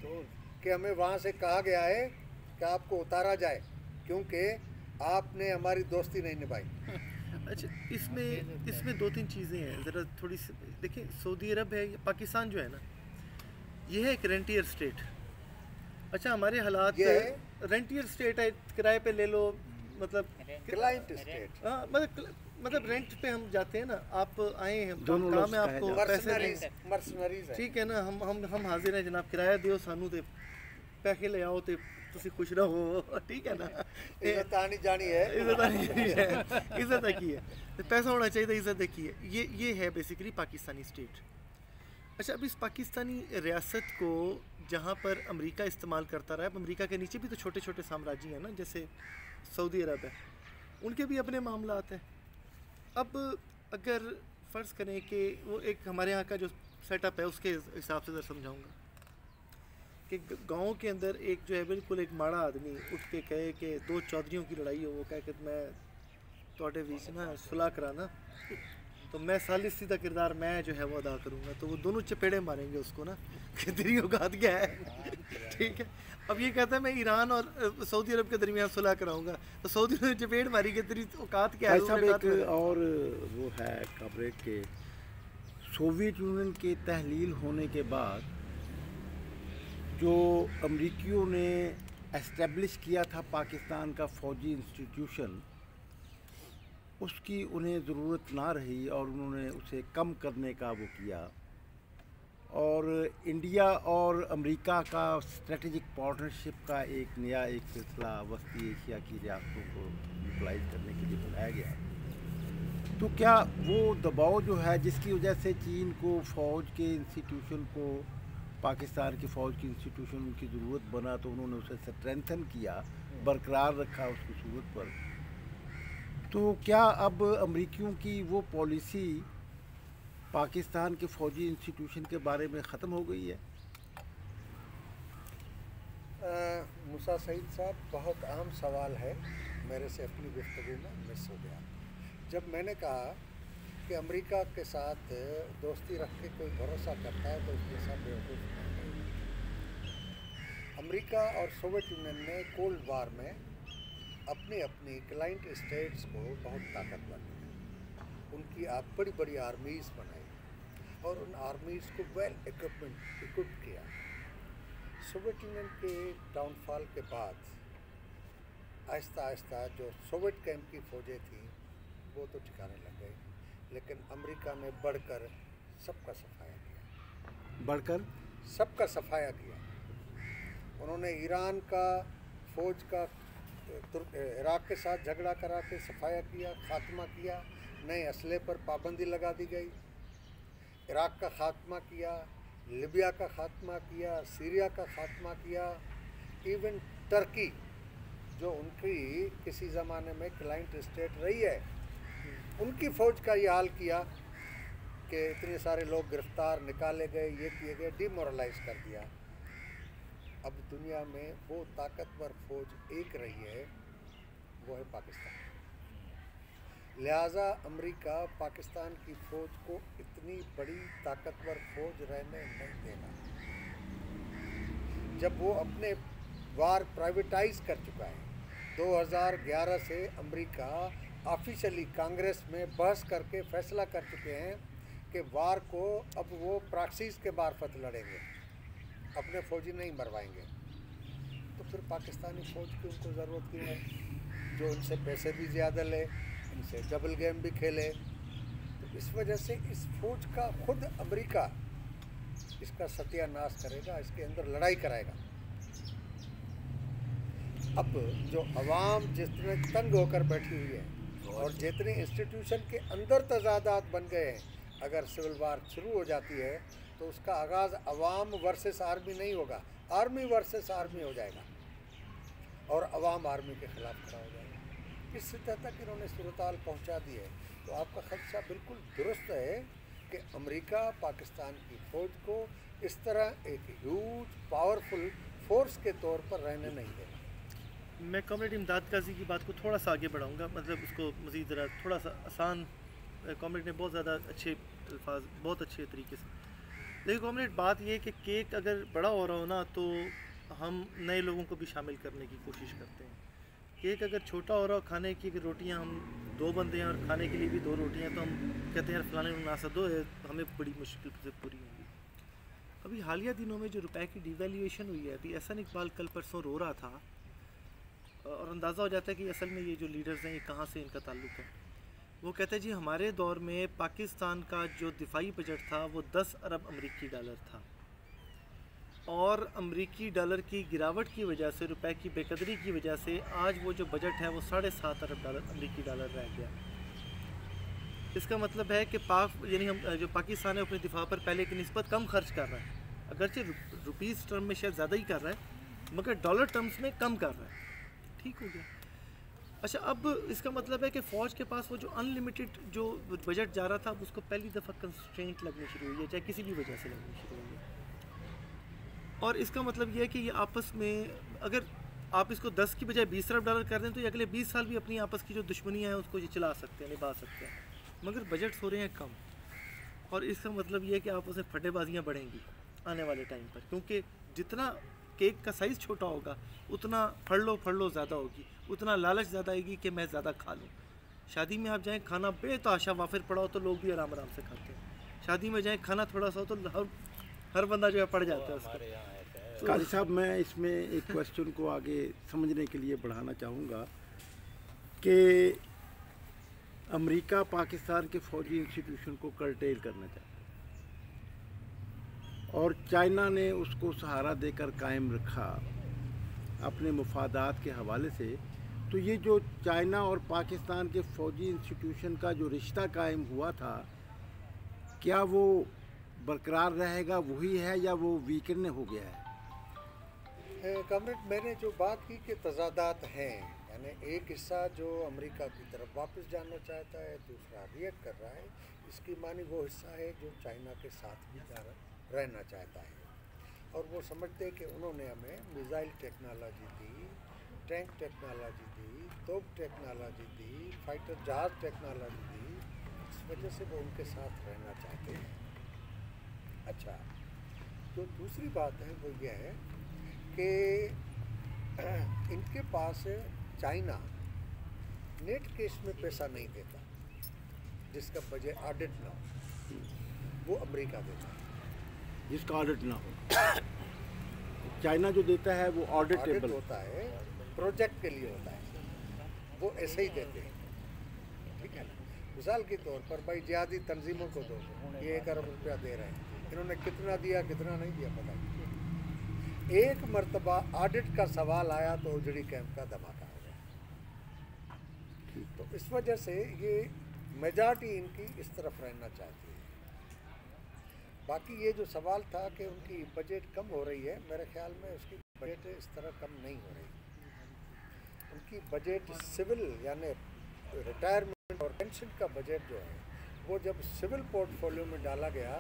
कि हमें वहाँ से कहा गया है कि आपको उतारा जाए क्योंकि आपने हमारी दोस्ती नहीं निभाई। अच्छा, इसमें दो तीन चीज़ें हैं, ज़रा थोड़ी सी देखिए। सऊदी अरब है, पाकिस्तान जो है ना, ये है एक रेंटियर स्टेट। अच्छा, हमारे हालात रेंटियर स्टेट है, किराए पे ले लो, मतलब क्लाइंट स्टेट। हाँ, मतलब रेंट पे हम जाते हैं ना, आप आए हैं, दोनों काम लोग है आपको पैसे दें, मर्सनरीज है। ठीक है ना, हम हाजिर हैं जनाब, किराया दियो सानू ते पैसे ले आओ ते तुसी खुश रहो, ठीक है ना। इज्जत आनी जानी है, इज्जत आनी है, इज्जत की है, तो पैसा होना चाहिए, इज्जत की है। ये है बेसिकली पाकिस्तानी स्टेट। अच्छा, अब इस पाकिस्तानी रियासत को जहाँ पर अमेरिका इस्तेमाल करता रहा है, अमेरिका के नीचे भी तो छोटे छोटे साम्राज्य हैं ना, जैसे सऊदी अरब है, उनके भी अपने मामलात हैं। अब अगर फ़र्ज़ करें कि वो एक हमारे यहाँ का जो सेटअप है उसके हिसाब से ज़रा समझाऊँगा कि गांव के अंदर एक जो है बिल्कुल एक माड़ा आदमी उठ के कहे कि दो चौधरियों की लड़ाई हो, वो कहे कि मैं थोड़े बीच ना सुलह कराना, तो मैं सालिस सीधा किरदार मैं जो है वो अदा करूँगा, तो वो दोनों चपेड़े मारेंगे उसको ना कि तेरी औकात क्या है, ठीक है। अब ये कहता है मैं ईरान और सऊदी अरब के दरमियान सुलह कराऊंगा, तो सऊदी ने चपेड़ मारी कि तेरी औकात क्या है। एक और वो है खबर के सोवियत यूनियन के तहलील होने के बाद जो अमरीकियों ने एस्टेब्लिश किया था पाकिस्तान का फ़ौजी इंस्टीट्यूशन, उसकी उन्हें ज़रूरत ना रही और उन्होंने उसे कम करने का वो किया। और इंडिया और अमेरिका का स्ट्रेटेजिक पार्टनरशिप का एक नया एक सिलसिला वस्ती एशिया की रियासतों को यूटिलाइज करने के लिए बनाया गया। तो क्या वो दबाव जो है जिसकी वजह से चीन को फ़ौज के इंस्टीट्यूशन को, पाकिस्तान की फ़ौज की इंस्टीट्यूशन उनकी ज़रूरत बना, तो उन्होंने उसे स्ट्रेंथन किया, बरकरार रखा उसकी सूरत पर। तो क्या अब अमरीकियों की वो पॉलिसी पाकिस्तान के फ़ौजी इंस्टीट्यूशन के बारे में ख़त्म हो गई है? मूसा सईद साहब, बहुत अहम सवाल है, मेरे से अपनी गुफ्तगू में मिस हो गया। जब मैंने कहा कि अमेरिका के साथ दोस्ती रख के कोई भरोसा करता है तो उसके साथ बेवकूफ़ नहीं है। अमेरिका और सोवियत यूनियन ने कोल्ड वार में अपनी अपनी क्लाइंट स्टेट्स को बहुत ताकतवर किया, उनकी बड़ी बड़ी आर्मीज़ बनाई और उन आर्मीज़ को वेल इक्विप किया। सोवियत यूनियन के डाउनफॉल के बाद आहिस्ता आहिस्ता जो सोवियत कैंप की फ़ौजें थीं वो तो ठिकाने लग गई, लेकिन अमेरिका ने बढ़कर सबका सफाया किया, बढ़कर सबका सफाया किया। उन्होंने ईरान का फ़ौज का इराक़ के साथ झगड़ा करा के सफाया किया, ख़ात्मा किया, नए असले पर पाबंदी लगा दी गई। इराक़ का ख़ात्मा किया, लिबिया का ख़ात्मा किया, सीरिया का ख़ात्मा किया, इवन टर्की जो उनकी किसी ज़माने में क्लाइंट स्टेट रही है, उनकी फ़ौज का ये हाल किया कि इतने सारे लोग गिरफ़्तार निकाले गए, ये किए गए, डिमोरलाइज कर दिया। अब दुनिया में वो ताकतवर फ़ौज एक रही है, वो है पाकिस्तान। लिहाजा अमेरिका पाकिस्तान की फ़ौज को इतनी बड़ी ताकतवर फ़ौज रहने नहीं देगा। जब वो अपने वार प्राइवेटाइज कर चुका है, 2011 से अमेरिका ऑफिशियली कांग्रेस में बहस करके फैसला कर चुके हैं कि वार को अब वो प्रॉक्सीज के मार्फत लड़ेंगे, अपने फ़ौजी नहीं मरवाएंगे। तो तो फिर पाकिस्तानी फ़ौज की उनको ज़रूरत क्यों है, जो उनसे पैसे भी ज़्यादा ले, इनसे डबल गेम भी खेले। तो इस वजह से इस फ़ौज का खुद अमेरिका इसका सत्यानाश करेगा, इसके अंदर लड़ाई कराएगा। अब जो अवाम जितने तंग होकर बैठी हुई है और जितने इंस्टीट्यूशन के अंदर तजादात बन गए हैं, अगर सिविल वार शुरू हो जाती है तो उसका आगाज़ अवाम वर्सेस आर्मी नहीं होगा, आर्मी वर्सेस आर्मी हो जाएगा और अवाम आर्मी के ख़िलाफ़ खड़ा हो जाएगा। इस सतह तक इन्होंने सूरत-हाल पहुँचा दी है। तो आपका खदशा बिल्कुल दुरुस्त है कि अमेरिका पाकिस्तान की फ़ौज को इस तरह एक ह्यूज पावरफुल फोर्स के तौर पर रहने नहीं देगा। मैं कॉमरेड इमदाद काजी की बात को थोड़ा सा आगे बढ़ाऊंगा, मतलब उसको मज़ीद ज़रा थोड़ा सा आसान, कॉमरेड ने बहुत ज़्यादा अच्छे अल्फाज बहुत अच्छे तरीके से। देखिए कॉमरेड, बात ये है कि केक अगर बड़ा हो रहा हो ना तो हम नए लोगों को भी शामिल करने की कोशिश करते हैं। केक अगर छोटा हो रहा हो, खाने की अगर रोटियाँ हम 2 बंदे हैं और खाने के लिए भी 2 रोटियाँ, तो हम कहते हैं यार फलाने मुनासा दो, हमें बड़ी मुश्किल से पूरी होंगी। अभी हालिया दिनों में जो रुपए की डिवैल्यूएशन हुई है, अभी एहसन इकबाल कल परसों रो रहा था और अंदाज़ा हो जाता है कि असल में ये जो लीडर्स हैं ये कहाँ से इनका ताल्लुक़ है। वो कहते हैं जी हमारे दौर में पाकिस्तान का जो दिफाई बजट था वो 10 अरब अमेरिकी डॉलर था, और अमेरिकी डॉलर की गिरावट की वजह से, रुपए की बेकदरी की वजह से आज वो जो बजट है वो 7.5 अरब डॉलर अमेरिकी डॉलर रह गया। इसका मतलब है कि यानी हम जो पाकिस्तान है अपने दिफा पर पहले की निस्बत कम खर्च कर रहा है, अगरचे रुपीज़ टर्म में शायद ज़्यादा ही कर रहा है मगर डॉलर टर्म्स में कम कर रहा है। ठीक हो गया। अच्छा, अब इसका मतलब है कि फ़ौज के पास वो जो अनलिमिटेड जो बजट जा रहा था, अब उसको पहली दफ़ा कंस्ट्रेंट लगनी शुरू हुई है, चाहे किसी भी वजह से लगनी शुरू हुई है। और इसका मतलब ये है कि ये आपस में अगर आप इसको 10 की बजाय 20 अरब डॉलर कर दें तो ये अगले 20 साल भी अपनी आपस की जो दुश्मनियाँ हैं उसको ये चला सकते हैं, निभा सकते हैं, मगर बजट हो रहे हैं कम। और इसका मतलब ये है कि आपस में फटेबाजियाँ बढ़ेंगी आने वाले टाइम पर, क्योंकि जितना केक का साइज़ छोटा होगा उतना फड़ लो ज़्यादा होगी, उतना लालच ज़्यादा आएगी कि मैं ज़्यादा खा लूँ। शादी में आप जाएँ, खाना बेतहाशा वाफिर पड़ा हो तो लोग भी आराम आराम से खाते हैं। शादी में जाएँ, खाना थोड़ा सा हो तो हर बंदा जो है पड़ जाता है उसको। काजी साहब, मैं इसमें एक क्वेश्चन को आगे समझने के लिए बढ़ाना चाहूँगा कि अमेरिका पाकिस्तान के फ़ौजी इंस्टीट्यूशन को कर्टेल करना चाहता है और चाइना ने उसको सहारा देकर कायम रखा अपने मफादात के हवाले से। तो ये जो चाइना और पाकिस्तान के फ़ौजी इंस्टीट्यूशन का जो रिश्ता कायम हुआ था, क्या वो बरकरार रहेगा, वही है या वो वीकन हो गया है? कॉमरेड, मैंने जो बात की कि तजादात हैं, यानी एक हिस्सा जो अमेरिका की तरफ वापस जाना चाहता है, दूसरा रिएक्ट कर रहा है, इसकी मानी वो हिस्सा है जो चाइना के साथ भी रहना चाहता है। और वो समझते हैं कि उन्होंने हमें मिसाइल टेक्नोलॉजी दी, टैंक टेक्नोलॉजी दी, तोप टेक्नोलॉजी दी, फाइटर जहाज टेक्नोलॉजी दी, इस वजह से वो उनके साथ रहना चाहते हैं। अच्छा, जो दूसरी बात है वो ये है कि इनके पास चाइना नेट केस में पैसा नहीं देता जिसका बजट ऑडिट ना हो, वो अमेरिका देता है जिसका ऑडिट ना हो। चाइना जो देता है वो ऑडिटेबल होता है, प्रोजेक्ट के लिए होता है, वो ऐसे ही देते हैं। ठीक है ना, मिसाल के तौर पर भाई जिहादी तंजीमों को दो, ये 1 अरब रुपया दे रहे हैं, इन्होंने कितना दिया कितना नहीं दिया पता नहीं। एक मर्तबा ऑडिट का सवाल आया तो उजड़ी कैंप का धमाका हो गया। तो इस वजह से ये मेजॉरिटी इनकी इस तरफ रहना चाहती है। बाकी ये जो सवाल था कि उनकी बजट कम हो रही है, मेरे ख्याल में उसकी बजट इस तरह कम नहीं हो रही। उनकी बजट सिविल यानी रिटायरमेंट और पेंशन का बजट जो है वो जब सिविल पोर्टफोलियो में डाला गया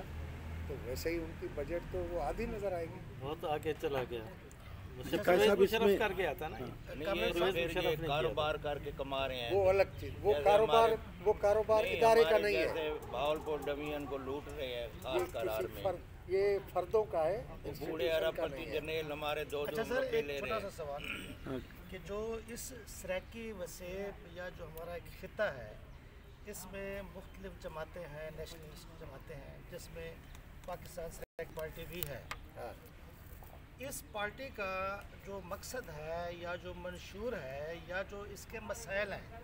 तो वैसे ही उनकी बजट तो वो आधी नज़र आएगी। बहुत आगे चला गया। इसमें कर गया था ना, ये कारोबार करके कमा रहे हैं, वो अलग चीज, वो कारोबार इदारे का नहीं है, भावलपुर डिवीजन को लूट रहे हैं खास करार में, ये फर्दों का है, बूढ़े अरबपति जनरल हमारे दो अच्छा सर, रुपए एक ले छोटा रहे सा सवाल कि जो इस सराकी वसेब या जो हमारा एक खिता है, इसमें मुख्तलिफ जमातें हैं, नेशनलिस्ट जमातें हैं, जिसमें पाकिस्तान सराक पार्टी भी है। इस पार्टी का जो मकसद है या जो मंशूर है या जो इसके मसाइल हैं,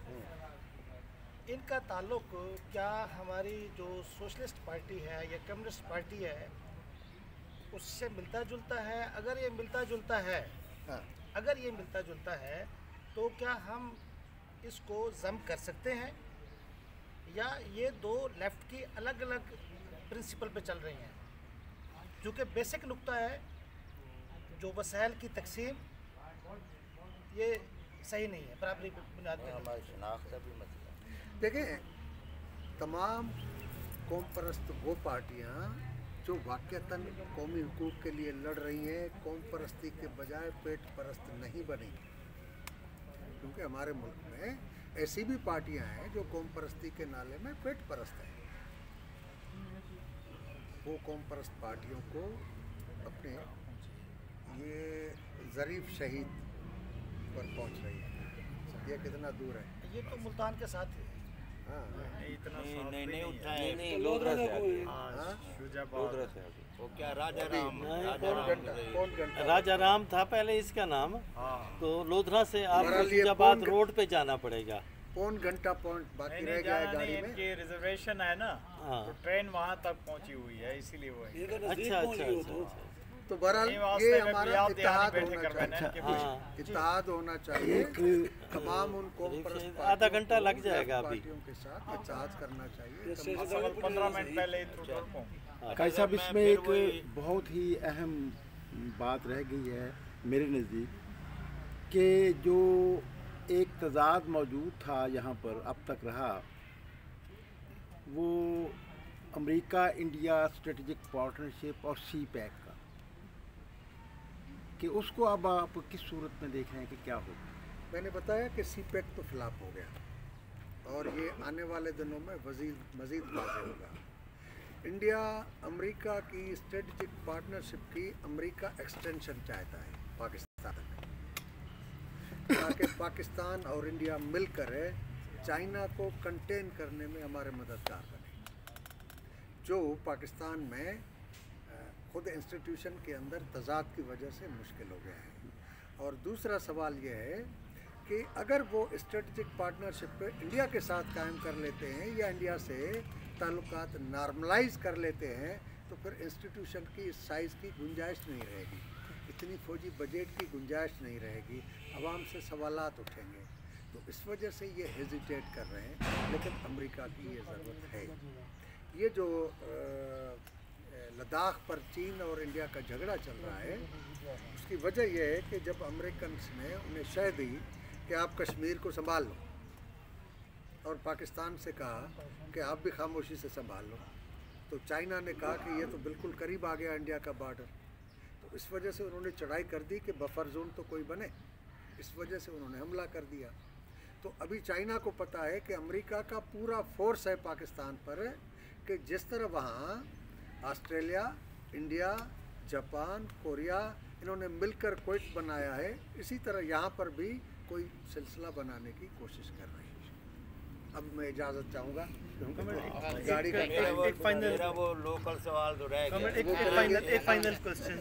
इनका ताल्लुक क्या हमारी जो सोशलिस्ट पार्टी है या कम्युनिस्ट पार्टी है उससे मिलता जुलता है? अगर ये मिलता जुलता है, अगर ये मिलता जुलता है तो क्या हम इसको जम कर सकते हैं, या ये दो लेफ्ट की अलग अलग प्रिंसिपल पे चल रही हैं? जो कि बेसिक नुक्ता है, जो वसाइल की तकसीम ये सही नहीं है, बराबरी की बुनियाद पे। हमारी शनाख्त का भी मसला। देखें, तमाम कौम परस्त वो पार्टियां जो वाक़तन कौमी हुकूक के लिए लड़ रही हैं, कौम परस्ती के बजाय पेट परस्त नहीं बनी। क्योंकि हमारे मुल्क में ऐसी भी पार्टियां हैं जो कौम परस्ती के नाले में पेट परस्त हैं। वो कौम परस्त पार्टियों को अपने ये ज़रीफ शहीद पर पहुंच रही है। ये कितना दूर है? ये तो मुल्तान के साथ ही है। हाँ, नहीं उठाए, नहीं लोधरा से आगे। लोधरा से आगे। वो क्या राजा राम राजा राम था पहले इसका नाम। तो लोधरा से आपको शुजाबाद रोड पे जाना पड़ेगा। पौन घंटा पॉइंट बाकी रह गया है गाड़ी में। इनकी रिजर्वेशन है ना, तो ट्रेन वहाँ तक पहुँची हुई है, इसीलिए वो है। अच्छा। तो बहरहाल ये हमारा इत्तेहाद होना चाहिए। इत्तेहाद होना चाहिए। तमाम उन कौम परस्त आधा घंटा लग जाएगा अभी। पार्टियों के साथ इत्तेहाद करना चाहिए। 15 मिनट पहले ही काजी साहब, इसमें एक बहुत ही अहम बात रह गई है मेरे नज़दीक कि जो एक तजाद मौजूद था यहाँ पर अब तक रहा, वो अमेरिका इंडिया स्ट्रेटजिक पार्टनरशिप और सी पैक का, कि उसको अब आप किस सूरत में देख रहे हैं कि क्या होगा? मैंने बताया कि सी पैक तो फ्लॉप हो गया और ये आने वाले दिनों में मज़ीद वाज़ेह होगा। इंडिया अमेरिका की स्ट्रेटजिक पार्टनरशिप की अमेरिका एक्सटेंशन चाहता है पाकिस्तान तक, ताकि पाकिस्तान और इंडिया मिलकर चाइना को कंटेन करने में हमारे मददगार बने, जो पाकिस्तान में खुद इंस्टीट्यूशन के अंदर तजाद की वजह से मुश्किल हो गया है। और दूसरा सवाल यह है कि अगर वो स्ट्रेटजिक पार्टनरशिप इंडिया के साथ कायम कर लेते हैं या इंडिया से ताल्लुकात नॉर्मलाइज कर लेते हैं, तो फिर इंस्टीट्यूशन की इस साइज़ की गुंजाइश नहीं रहेगी, इतनी फौजी बजट की गुंजाइश नहीं रहेगी, आवाम से सवालात उठेंगे। तो इस वजह से ये हेजिटेट कर रहे हैं, लेकिन अमेरिका की ये ज़रूरत है। ये जो लद्दाख पर चीन और इंडिया का झगड़ा चल रहा है, उसकी वजह यह है कि जब अमेरिकन ने उन्हें शह दी कि आप कश्मीर को संभाल लो और पाकिस्तान से कहा कि आप भी खामोशी से संभाल लो, तो चाइना ने कहा कि ये तो बिल्कुल करीब आ गया इंडिया का बॉर्डर। तो इस वजह से उन्होंने चढ़ाई कर दी कि बफर जोन तो कोई बने, इस वजह से उन्होंने हमला कर दिया। तो अभी चाइना को पता है कि अमेरिका का पूरा फोर्स है पाकिस्तान पर, कि जिस तरह वहाँ ऑस्ट्रेलिया, इंडिया, जापान, कोरिया इन्होंने मिलकर क्वेट बनाया है, इसी तरह यहाँ पर भी कोई सिलसिला बनाने की कोशिश कर रहे हैं। अब मैं इजाज़त चाहूँगा, गाड़ी का मेरा वो लोकल सवाल तो रह गया। एक फाइनल क्वेश्चन।